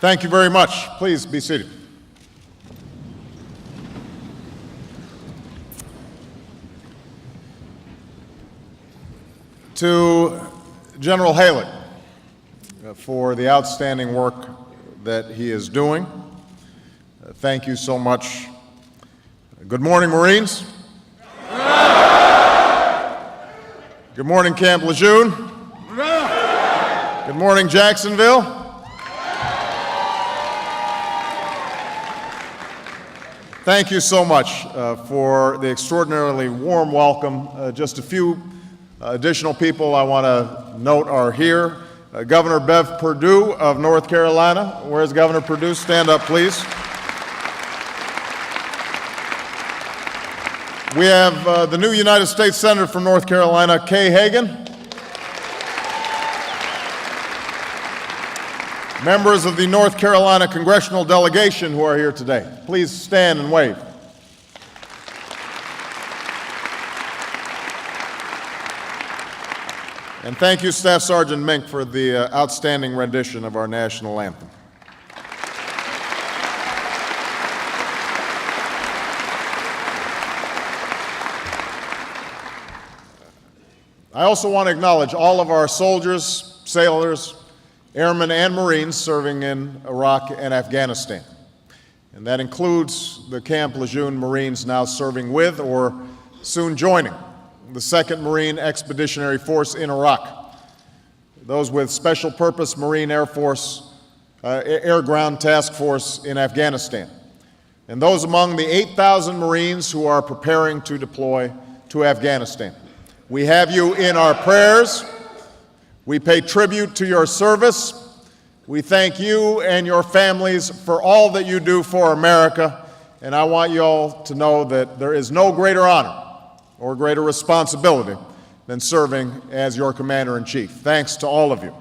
Thank you very much. Please be seated. To General Haley for the outstanding work that he is doing, thank you so much. Good morning, Marines. Good morning, Camp Lejeune. Good morning, Jacksonville. Thank you so much for the extraordinarily warm welcome. Just a few additional people I want to note are here. Governor Bev Perdue of North Carolina. Where's Governor Perdue? Stand up, please. We have the new United States Senator from North Carolina, Kay Hagan. Members of the North Carolina congressional delegation who are here today, please stand and wave. And thank you, Staff Sergeant Mink, for the outstanding rendition of our national anthem. I also want to acknowledge all of our soldiers, sailors, airmen, and Marines serving in Iraq and Afghanistan. And that includes the Camp Lejeune Marines now serving with or soon joining the 2nd Marine Expeditionary Force in Iraq, those with Special Purpose Marine Air Force, Air Ground Task Force in Afghanistan, and those among the 8,000 Marines who are preparing to deploy to Afghanistan. We have you in our prayers. We pay tribute to your service. We thank you and your families for all that you do for America, and I want you all to know that there is no greater honor or greater responsibility than serving as your Commander-in-Chief. Thanks to all of you.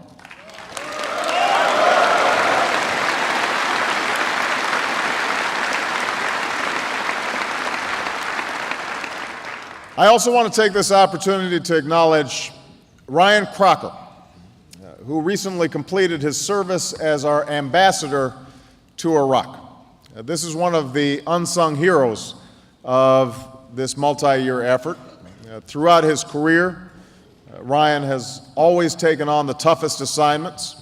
I also want to take this opportunity to acknowledge Ryan Crocker, who recently completed his service as our ambassador to Iraq. This is one of the unsung heroes of this multi-year effort. Throughout his career, Ryan has always taken on the toughest assignments.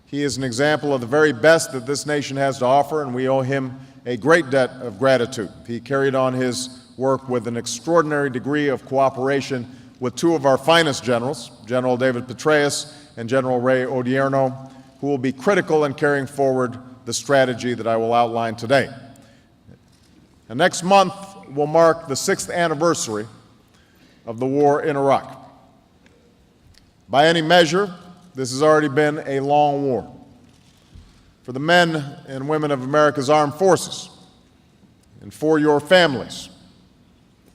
He is an example of the very best that this nation has to offer, and we owe him a great debt of gratitude. He carried on his work with an extraordinary degree of cooperation with two of our finest generals, General David Petraeus and General Ray Odierno, who will be critical in carrying forward the strategy that I will outline today. And next month will mark the 6th anniversary of the war in Iraq. By any measure, this has already been a long war. For the men and women of America's armed forces and for your families,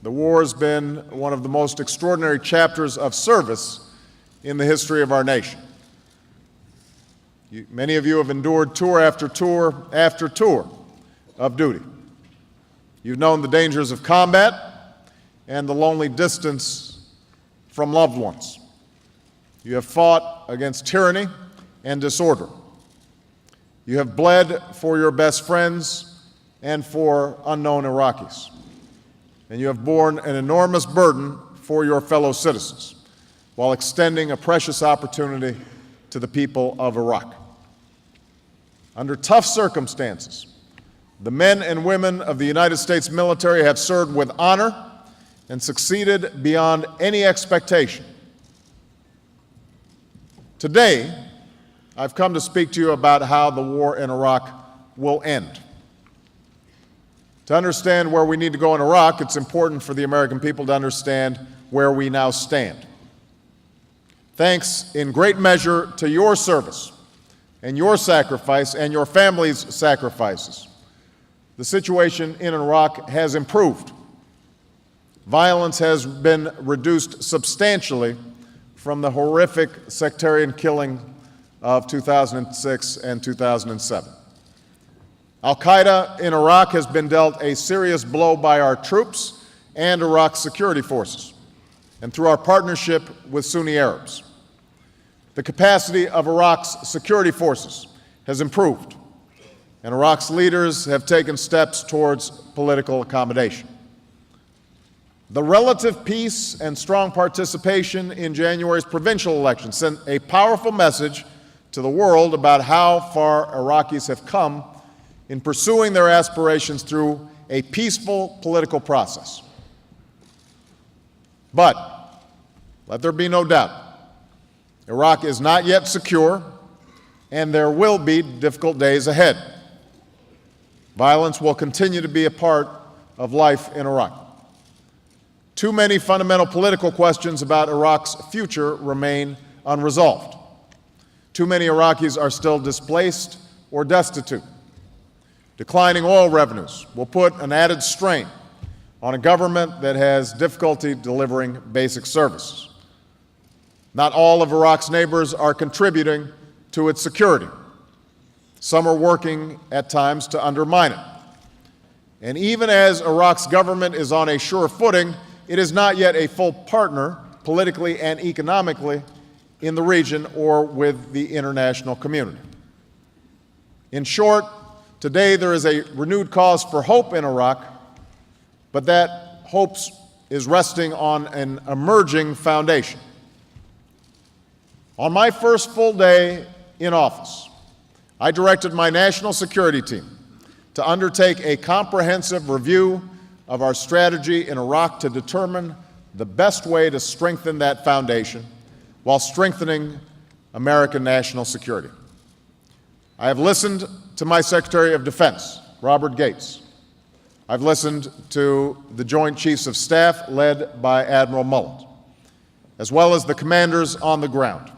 the war has been one of the most extraordinary chapters of service in the history of our nation. Many of you have endured tour after tour after tour of duty. You've known the dangers of combat and the lonely distance from loved ones. You have fought against tyranny and disorder. You have bled for your best friends and for unknown Iraqis. And you have borne an enormous burden for your fellow citizens while extending a precious opportunity to the people of Iraq. Under tough circumstances, the men and women of the United States military have served with honor and succeeded beyond any expectation. Today, I've come to speak to you about how the war in Iraq will end. To understand where we need to go in Iraq, it's important for the American people to understand where we now stand. Thanks in great measure to your service and your sacrifice and your family's sacrifices, the situation in Iraq has improved. Violence has been reduced substantially from the horrific sectarian killing of 2006 and 2007. Al-Qaeda in Iraq has been dealt a serious blow by our troops and Iraq's security forces, and through our partnership with Sunni Arabs. The capacity of Iraq's security forces has improved, and Iraq's leaders have taken steps towards political accommodation. The relative peace and strong participation in January's provincial election sent a powerful message to the world about how far Iraqis have come in pursuing their aspirations through a peaceful political process. But let there be no doubt, Iraq is not yet secure, and there will be difficult days ahead. Violence will continue to be a part of life in Iraq. Too many fundamental political questions about Iraq's future remain unresolved. Too many Iraqis are still displaced or destitute. Declining oil revenues will put an added strain on a government that has difficulty delivering basic services. Not all of Iraq's neighbors are contributing to its security. Some are working at times to undermine it. And even as Iraq's government is on a sure footing, it is not yet a full partner, politically and economically, in the region or with the international community. In short, today there is a renewed cause for hope in Iraq, but that hope is resting on an emerging foundation. On my first full day in office, I directed my national security team to undertake a comprehensive review of our strategy in Iraq to determine the best way to strengthen that foundation while strengthening American national security. I have listened to my Secretary of Defense, Robert Gates. I've listened to the Joint Chiefs of Staff led by Admiral Mullet, as well as the commanders on the ground.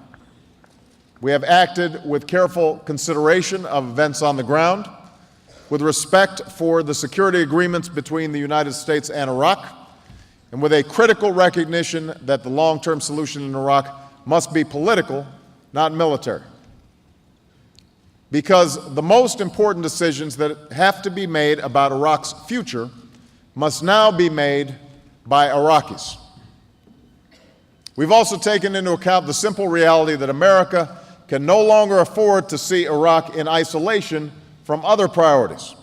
We have acted with careful consideration of events on the ground, with respect for the security agreements between the United States and Iraq, and with a critical recognition that the long-term solution in Iraq must be political, not military. Because the most important decisions that have to be made about Iraq's future must now be made by Iraqis. We've also taken into account the simple reality that America can no longer afford to see Iraq in isolation from other priorities.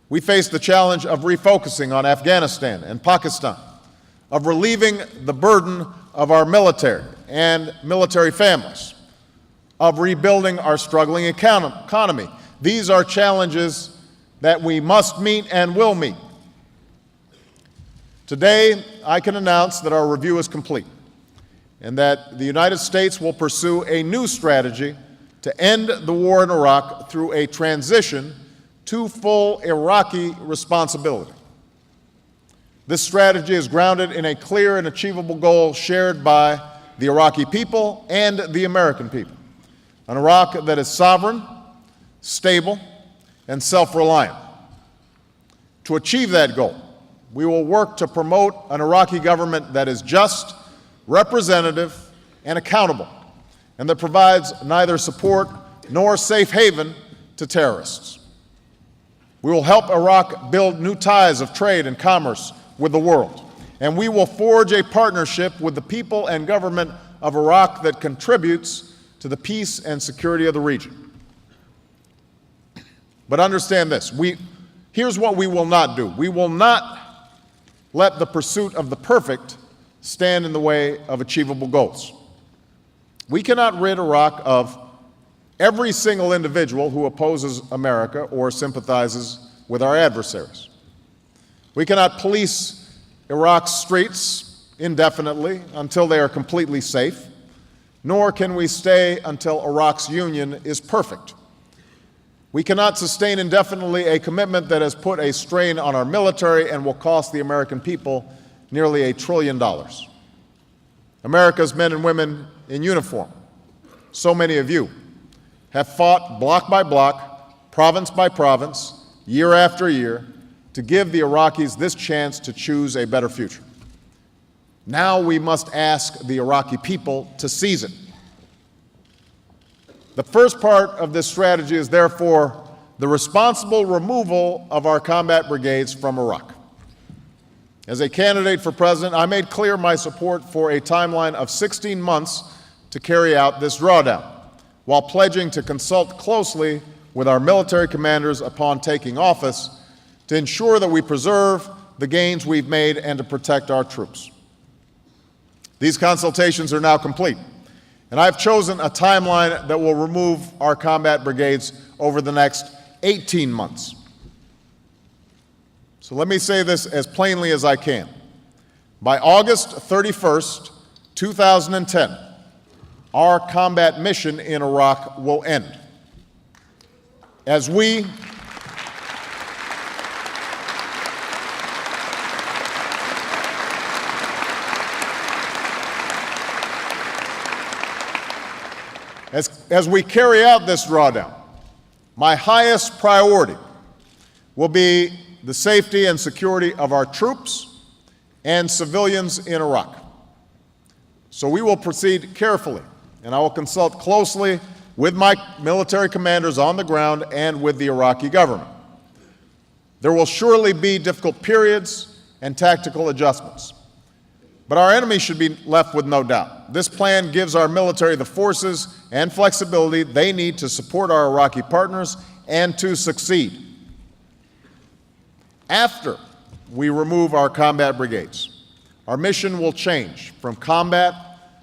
We face the challenge of refocusing on Afghanistan and Pakistan, of relieving the burden of our military and military families, of rebuilding our struggling economy. These are challenges that we must meet and will meet. Today, I can announce that our review is complete and that the United States will pursue a new strategy to end the war in Iraq through a transition to full Iraqi responsibility. This strategy is grounded in a clear and achievable goal shared by the Iraqi people and the American people, an Iraq that is sovereign, stable, and self-reliant. To achieve that goal, we will work to promote an Iraqi government that is just, representative, and accountable, and that provides neither support nor safe haven to terrorists. We will help Iraq build new ties of trade and commerce with the world, and we will forge a partnership with the people and government of Iraq that contributes to the peace and security of the region. But understand this, here's what we will not do. We will not let the pursuit of the perfect stand in the way of achievable goals. We cannot rid Iraq of every single individual who opposes America or sympathizes with our adversaries. We cannot police Iraq's streets indefinitely until they are completely safe, nor can we stay until Iraq's union is perfect. We cannot sustain indefinitely a commitment that has put a strain on our military and will cost the American people nearly $1 trillion. America's men and women in uniform, so many of you, have fought block by block, province by province, year after year, to give the Iraqis this chance to choose a better future. Now we must ask the Iraqi people to seize it. The first part of this strategy is therefore the responsible removal of our combat brigades from Iraq. As a candidate for president, I made clear my support for a timeline of 16 months to carry out this drawdown, while pledging to consult closely with our military commanders upon taking office to ensure that we preserve the gains we've made and to protect our troops. These consultations are now complete, and I've chosen a timeline that will remove our combat brigades over the next 18 months. So let me say this as plainly as I can. By August 31st, 2010, our combat mission in Iraq will end. As we carry out this drawdown, my highest priority will be the safety and security of our troops and civilians in Iraq. So we will proceed carefully, and I will consult closely with my military commanders on the ground and with the Iraqi government. There will surely be difficult periods and tactical adjustments, but our enemy should be left with no doubt. This plan gives our military the forces and flexibility they need to support our Iraqi partners and to succeed. After we remove our combat brigades, our mission will change from combat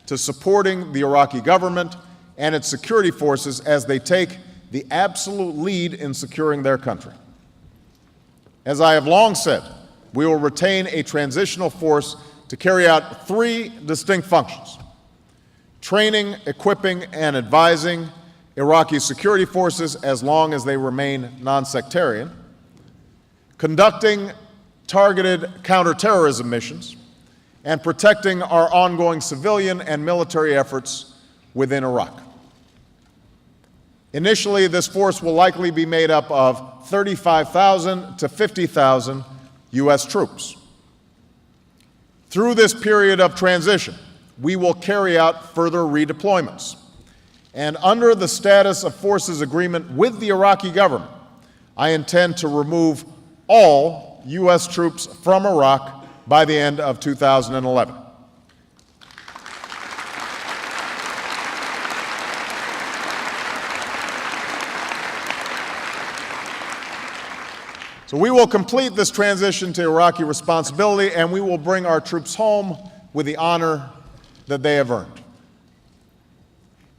to supporting the Iraqi government and its security forces as they take the absolute lead in securing their country. As I have long said, we will retain a transitional force to carry out three distinct functions: training, equipping, and advising Iraqi security forces as long as they remain non-sectarian, conducting targeted counterterrorism missions, and protecting our ongoing civilian and military efforts within Iraq. Initially, this force will likely be made up of 35,000 to 50,000 U.S. troops. Through this period of transition, we will carry out further redeployments. And under the status of forces agreement with the Iraqi government, I intend to remove all U.S. troops from Iraq by the end of 2011. So we will complete this transition to Iraqi responsibility, and we will bring our troops home with the honor that they have earned.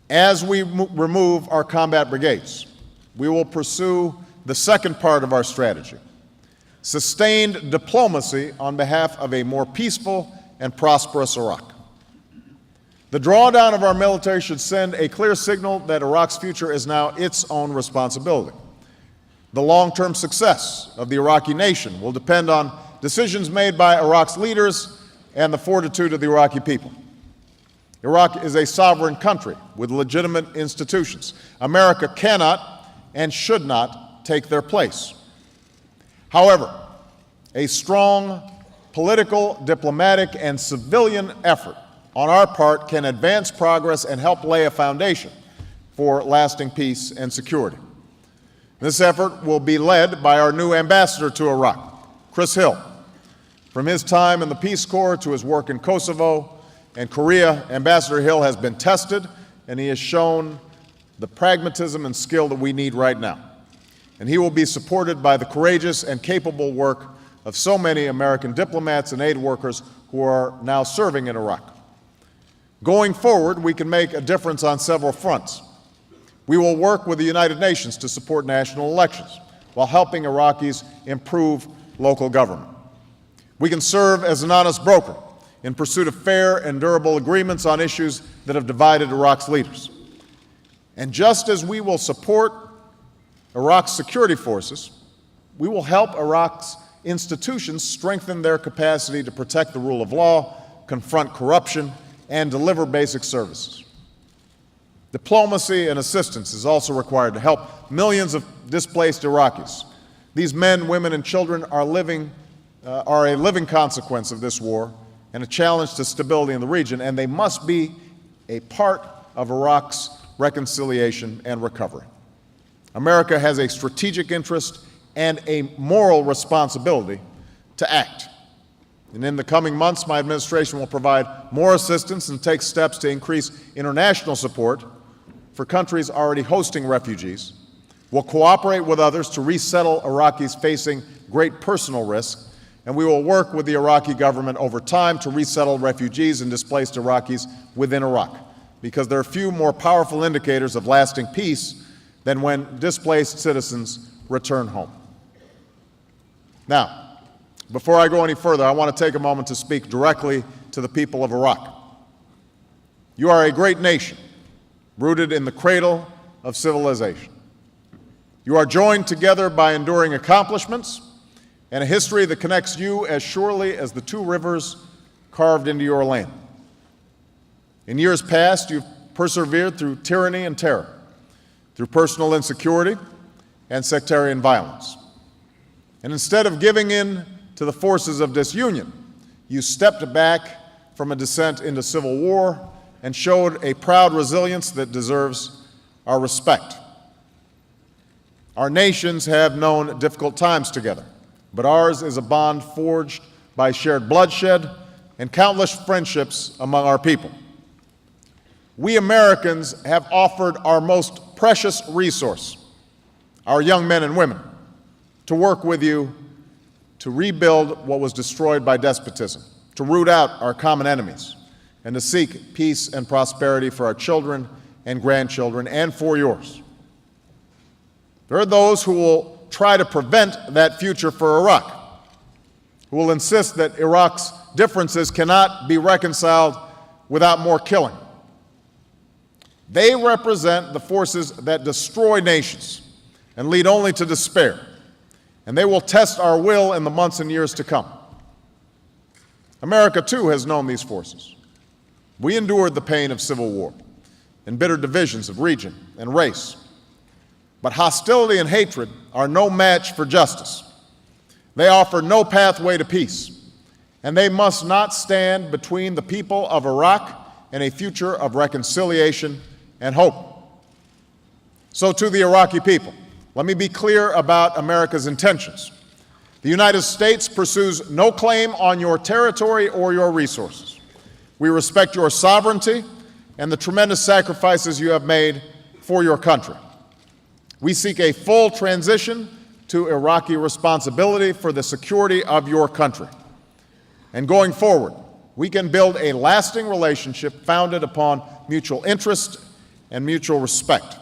As we remove our combat brigades, we will pursue the second part of our strategy: sustained diplomacy on behalf of a more peaceful and prosperous Iraq. The drawdown of our military should send a clear signal that Iraq's future is now its own responsibility. The long-term success of the Iraqi nation will depend on decisions made by Iraq's leaders and the fortitude of the Iraqi people. Iraq is a sovereign country with legitimate institutions. America cannot and should not take their place. However, a strong political, diplomatic, and civilian effort on our part can advance progress and help lay a foundation for lasting peace and security. This effort will be led by our new ambassador to Iraq, Chris Hill. From his time in the Peace Corps to his work in Kosovo and Korea, Ambassador Hill has been tested, and he has shown the pragmatism and skill that we need right now. And he will be supported by the courageous and capable work of so many American diplomats and aid workers who are now serving in Iraq. Going forward, we can make a difference on several fronts. We will work with the United Nations to support national elections while helping Iraqis improve local government. We can serve as an honest broker in pursuit of fair and durable agreements on issues that have divided Iraq's leaders. And just as we will support Iraq's security forces, we will help Iraq's institutions strengthen their capacity to protect the rule of law, confront corruption, and deliver basic services. Diplomacy and assistance is also required to help millions of displaced Iraqis. These men, women, and children are a living consequence of this war and a challenge to stability in the region, and they must be a part of Iraq's reconciliation and recovery. America has a strategic interest and a moral responsibility to act. And in the coming months, my administration will provide more assistance and take steps to increase international support for countries already hosting refugees, We'll cooperate with others to resettle Iraqis facing great personal risk, and we will work with the Iraqi government over time to resettle refugees and displaced Iraqis within Iraq, because there are few more powerful indicators of lasting peace than when displaced citizens return home. Now, before I go any further, I want to take a moment to speak directly to the people of Iraq. You are a great nation, rooted in the cradle of civilization. You are joined together by enduring accomplishments and a history that connects you as surely as the two rivers carved into your land. In years past, you've persevered through tyranny and terror, through personal insecurity and sectarian violence. And instead of giving in to the forces of disunion, you stepped back from a descent into civil war and showed a proud resilience that deserves our respect. Our nations have known difficult times together, but ours is a bond forged by shared bloodshed and countless friendships among our people. We Americans have offered our most precious resource, our young men and women, to work with you to rebuild what was destroyed by despotism, to root out our common enemies, and to seek peace and prosperity for our children and grandchildren and for yours. There are those who will try to prevent that future for Iraq, who will insist that Iraq's differences cannot be reconciled without more killing. They represent the forces that destroy nations and lead only to despair, and they will test our will in the months and years to come. America, too, has known these forces. We endured the pain of civil war and bitter divisions of region and race. But hostility and hatred are no match for justice. They offer no pathway to peace, and they must not stand between the people of Iraq and a future of reconciliation and hope. So to the Iraqi people, let me be clear about America's intentions. The United States pursues no claim on your territory or your resources. We respect your sovereignty and the tremendous sacrifices you have made for your country. We seek a full transition to Iraqi responsibility for the security of your country. And going forward, we can build a lasting relationship founded upon mutual interest and mutual respect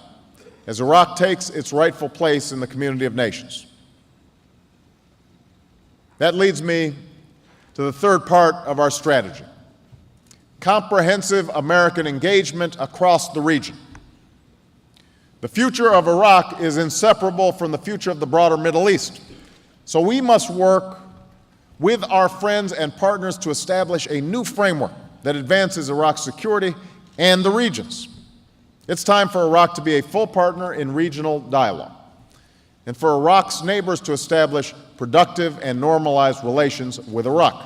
as Iraq takes its rightful place in the community of nations. That leads me to the third part of our strategy: comprehensive American engagement across the region. The future of Iraq is inseparable from the future of the broader Middle East. So we must work with our friends and partners to establish a new framework that advances Iraq's security and the region's. It's time for Iraq to be a full partner in regional dialogue, and for Iraq's neighbors to establish productive and normalized relations with Iraq.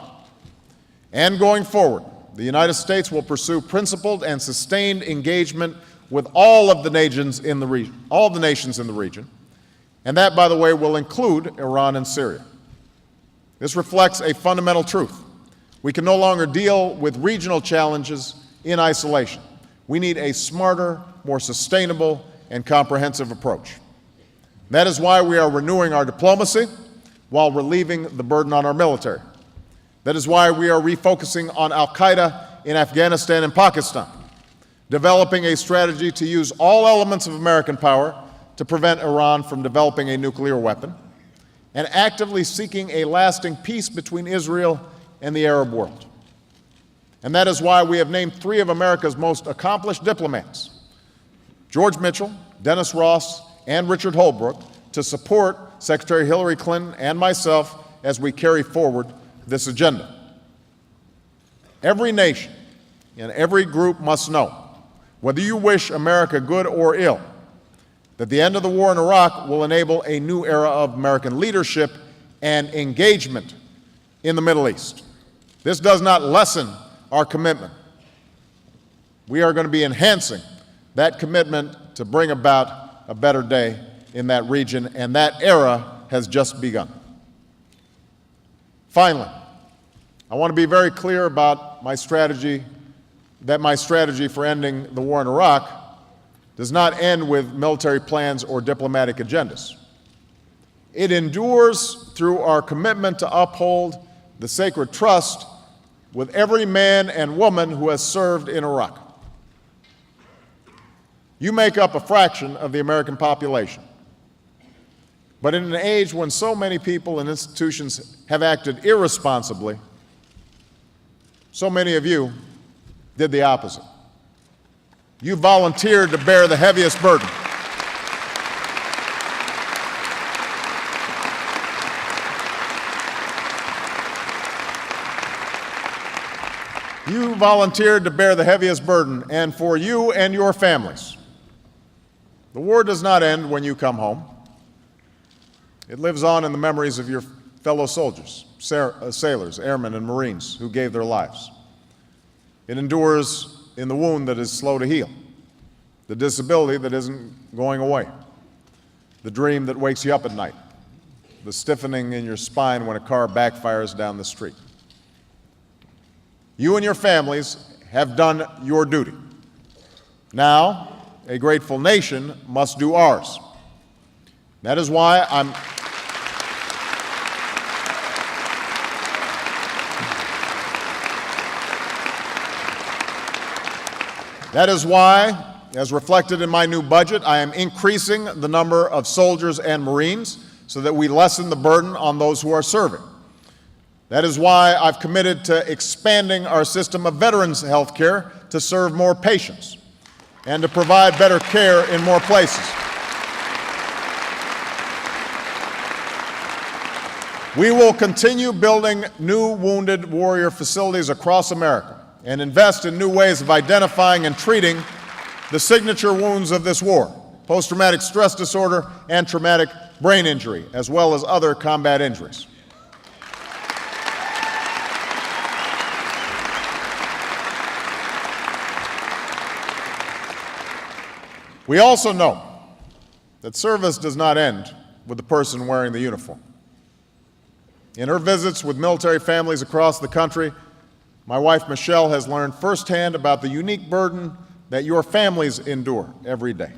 And going forward, the United States will pursue principled and sustained engagement with all of the nations in the region, and that, by the way, will include Iran and Syria. This reflects a fundamental truth. We can no longer deal with regional challenges in isolation. We need a smarter, more sustainable, and comprehensive approach. That is why we are renewing our diplomacy while relieving the burden on our military. That is why we are refocusing on al-Qaeda in Afghanistan and Pakistan, developing a strategy to use all elements of American power to prevent Iran from developing a nuclear weapon, and actively seeking a lasting peace between Israel and the Arab world. And that is why we have named three of America's most accomplished diplomats, George Mitchell, Dennis Ross, and Richard Holbrooke, to support Secretary Hillary Clinton and myself as we carry forward this agenda. Every nation and every group must know, whether you wish America good or ill, that the end of the war in Iraq will enable a new era of American leadership and engagement in the Middle East. This does not lessen our commitment. We are going to be enhancing that commitment to bring about a better day in that region, and that era has just begun. Finally, I want to be very clear about my strategy for ending the war in Iraq does not end with military plans or diplomatic agendas. It endures through our commitment to uphold the sacred trust with every man and woman who has served in Iraq. You make up a fraction of the American population. But in an age when so many people and institutions have acted irresponsibly, so many of you did the opposite. You volunteered to bear the heaviest burden. You volunteered to bear the heaviest burden, and for you and your families, the war does not end when you come home. It lives on in the memories of your fellow soldiers, sailors, airmen, and Marines who gave their lives. It endures in the wound that is slow to heal, the disability that isn't going away, the dream that wakes you up at night, the stiffening in your spine when a car backfires down the street. You and your families have done your duty. Now, a grateful nation must do ours. That is why as reflected in my new budget, I am increasing the number of soldiers and Marines so that we lessen the burden on those who are serving. That is why I've committed to expanding our system of veterans health care to serve more patients and to provide better care in more places. We will continue building new wounded warrior facilities across America and invest in new ways of identifying and treating the signature wounds of this war, post-traumatic stress disorder and traumatic brain injury, as well as other combat injuries. We also know that service does not end with the person wearing the uniform. In her visits with military families across the country, my wife Michelle has learned firsthand about the unique burden that your families endure every day.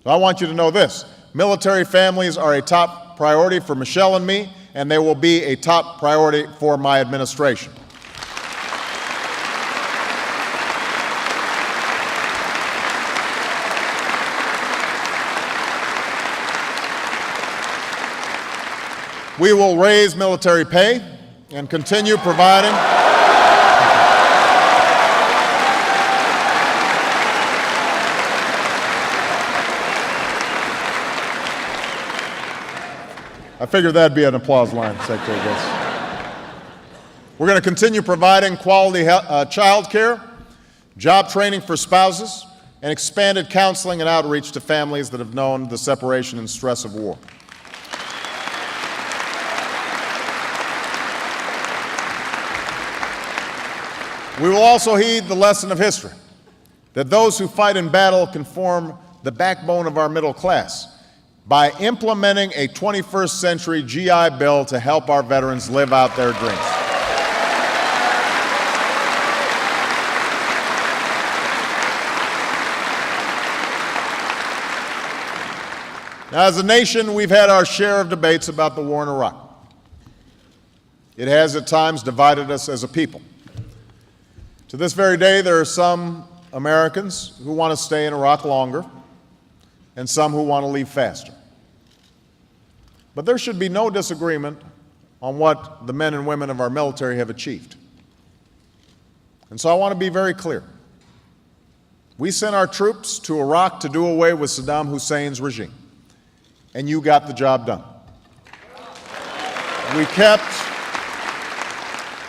So I want you to know this: military families are a top priority for Michelle and me, and they will be a top priority for my administration. We will raise military pay and continue providing I figured that'd be an applause line, Secretary Gates. We're going to continue providing quality child care, job training for spouses, and expanded counseling and outreach to families that have known the separation and stress of war. We will also heed the lesson of history, that those who fight in battle can form the backbone of our middle class by implementing a 21st century GI Bill to help our veterans live out their dreams. Now, as a nation, we've had our share of debates about the war in Iraq. It has at times divided us as a people. To this very day, there are some Americans who want to stay in Iraq longer and some who want to leave faster. But there should be no disagreement on what the men and women of our military have achieved. And so I want to be very clear. We sent our troops to Iraq to do away with Saddam Hussein's regime, and you got the job done.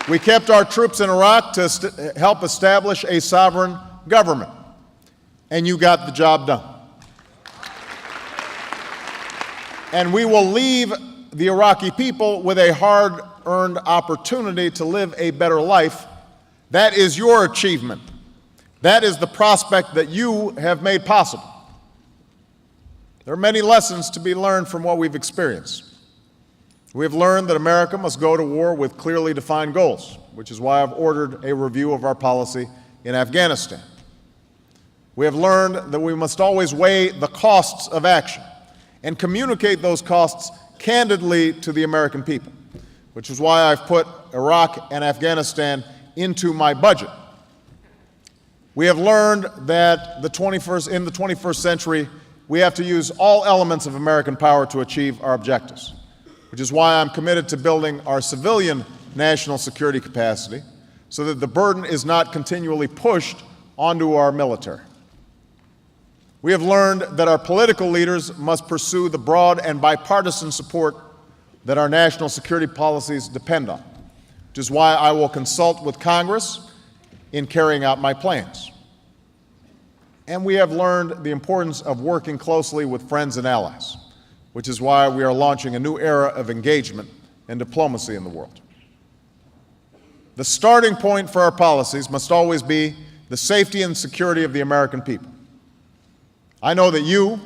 We kept our troops in Iraq to help establish a sovereign government, and you got the job done. And we will leave the Iraqi people with a hard-earned opportunity to live a better life. That is your achievement. That is the prospect that you have made possible. There are many lessons to be learned from what we've experienced. We have learned that America must go to war with clearly defined goals, which is why I've ordered a review of our policy in Afghanistan. We have learned that we must always weigh the costs of action and communicate those costs candidly to the American people, which is why I've put Iraq and Afghanistan into my budget. We have learned that in the 21st century, we have to use all elements of American power to achieve our objectives, which is why I'm committed to building our civilian national security capacity so that the burden is not continually pushed onto our military. We have learned that our political leaders must pursue the broad and bipartisan support that our national security policies depend on, which is why I will consult with Congress in carrying out my plans. And we have learned the importance of working closely with friends and allies, which is why we are launching a new era of engagement and diplomacy in the world. The starting point for our policies must always be the safety and security of the American people. I know that you,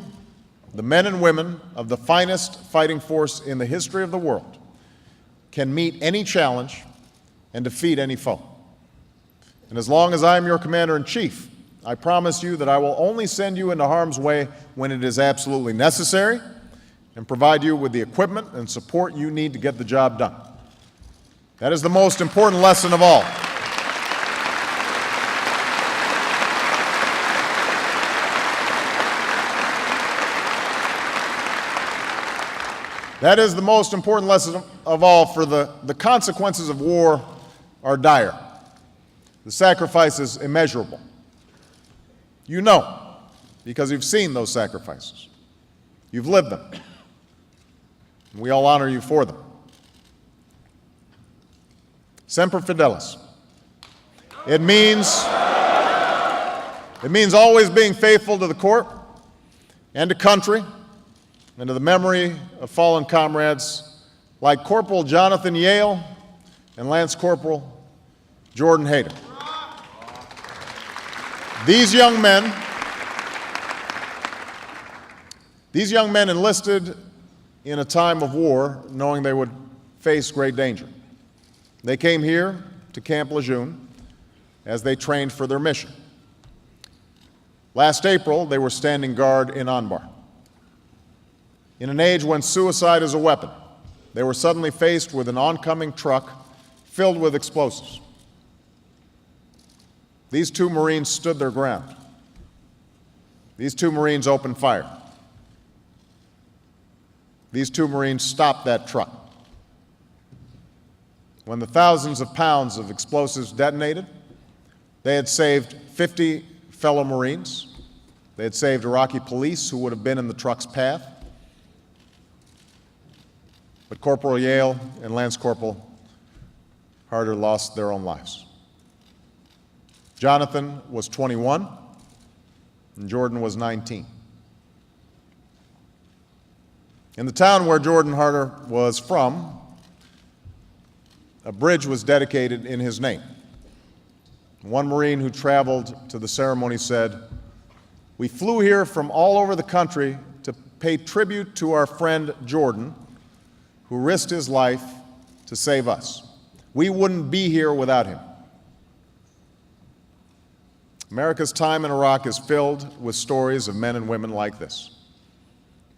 the men and women of the finest fighting force in the history of the world, can meet any challenge and defeat any foe. And as long as I am your commander-in-chief, I promise you that I will only send you into harm's way when it is absolutely necessary and provide you with the equipment and support you need to get the job done. That is the most important lesson of all. That is the most important lesson of all, for the consequences of war are dire. The sacrifice is immeasurable. You know, because you've seen those sacrifices. You've lived them. And we all honor you for them. Semper Fidelis. It means always being faithful to the court and to country and to the memory of fallen comrades like Corporal Jonathan Yale and Lance Corporal Jordan Hayter. These young men enlisted in a time of war, knowing they would face great danger. They came here to Camp Lejeune as they trained for their mission. Last April, they were standing guard in Anbar. In an age when suicide is a weapon, they were suddenly faced with an oncoming truck filled with explosives. These two Marines stood their ground. These two Marines opened fire. These two Marines stopped that truck. When the thousands of pounds of explosives detonated, they had saved 50 fellow Marines. They had saved Iraqi police who would have been in the truck's path. But Corporal Yale and Lance Corporal Harder lost their own lives. Jonathan was 21, and Jordan was 19. In the town where Jordan Harder was from, a bridge was dedicated in his name. One Marine who traveled to the ceremony said, "We flew here from all over the country to pay tribute to our friend Jordan, who risked his life to save us. We wouldn't be here without him." America's time in Iraq is filled with stories of men and women like this.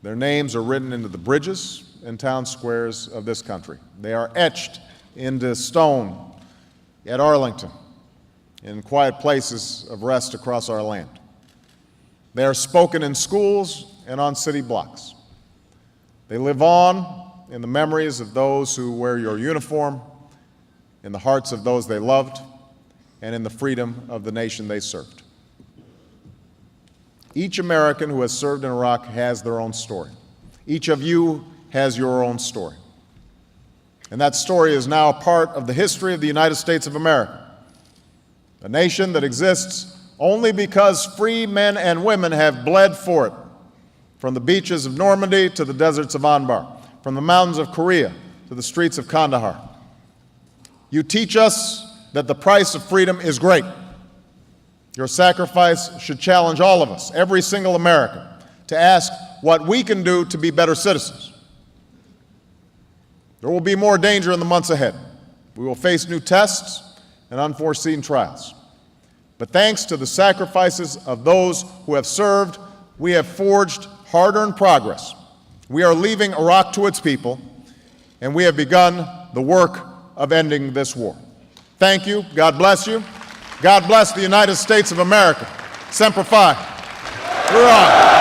Their names are written into the bridges and town squares of this country. They are etched into stone at Arlington, in quiet places of rest across our land. They are spoken in schools and on city blocks. They live on in the memories of those who wear your uniform, in the hearts of those they loved, and in the freedom of the nation they served. Each American who has served in Iraq has their own story. Each of you has your own story. And that story is now a part of the history of the United States of America, a nation that exists only because free men and women have bled for it, from the beaches of Normandy to the deserts of Anbar, from the mountains of Korea to the streets of Kandahar. You teach us that the price of freedom is great. Your sacrifice should challenge all of us, every single American, to ask what we can do to be better citizens. There will be more danger in the months ahead. We will face new tests and unforeseen trials. But thanks to the sacrifices of those who have served, we have forged hard-earned progress. We are leaving Iraq to its people, and we have begun the work of ending this war. Thank you. God bless you. God bless the United States of America. Semper Fi. We're on.